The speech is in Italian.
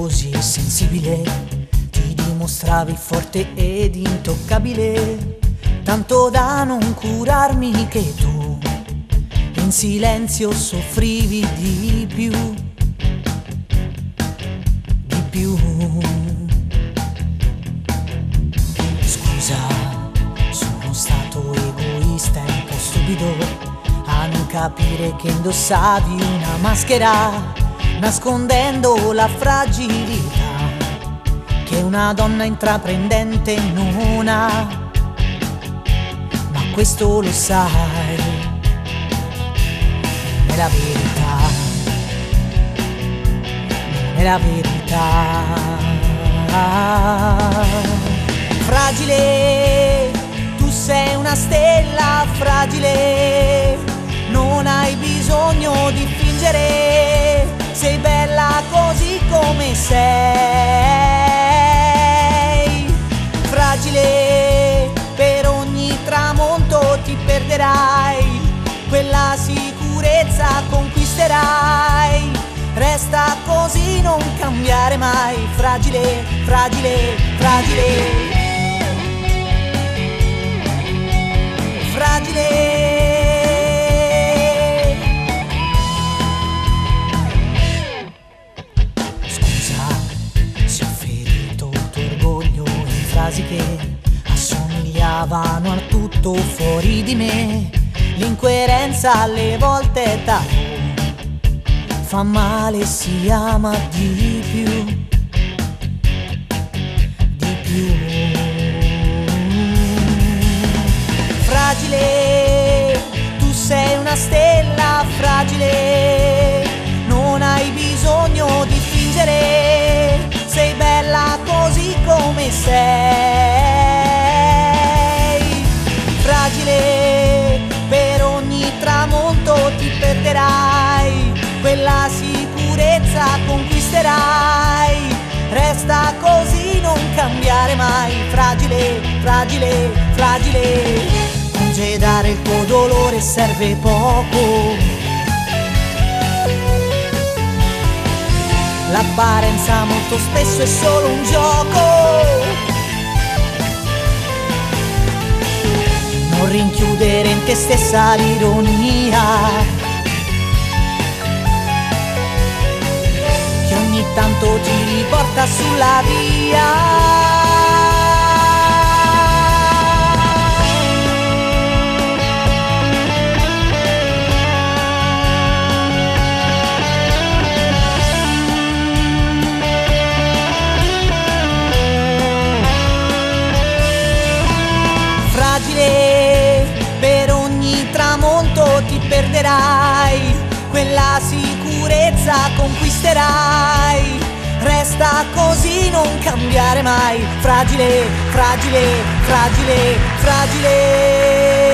così sensibile, ti dimostravi forte ed intoccabile, tanto da non curarmi che tu in silenzio soffrivi di più, di più. Scusa, sono stato egoista e un po' stupido a non capire che indossavi una maschera, nascondendo la fragilità che una donna intraprendente non ha. Ma questo lo sai, non è la verità, non è la verità. Fragile, tu sei una stella fragile, non hai bisogno di fingere, sei bella così come sei. Fragile, per ogni tramonto ti perderai, quella sicurezza conquisterai, resta così, non cambiare mai. Fragile, fragile, fragile, fragile. Frasi che assomigliavano al tutto fuori di me, l'incoerenza alle volte è tabù, fa male, si ama di più, di più. Fragile, tu sei una stella fragile, non hai bisogno di fingere, sei bella così come sei. Fragile, per ogni tramonto ti perderai, quella sicurezza conquisterai, resta così, non cambiare mai. Fragile, fragile, fragile, congedare il tuo dolore serve poco, l'apparenza molto spesso è solo un gioco. Non rinchiudere in te stessa l'ironia che ogni tanto ti riporta sulla via. Per ogni tramonto ti perderai, quella sicurezza conquisterai, resta così, non cambiare mai. Fragile, fragile, fragile, fragile.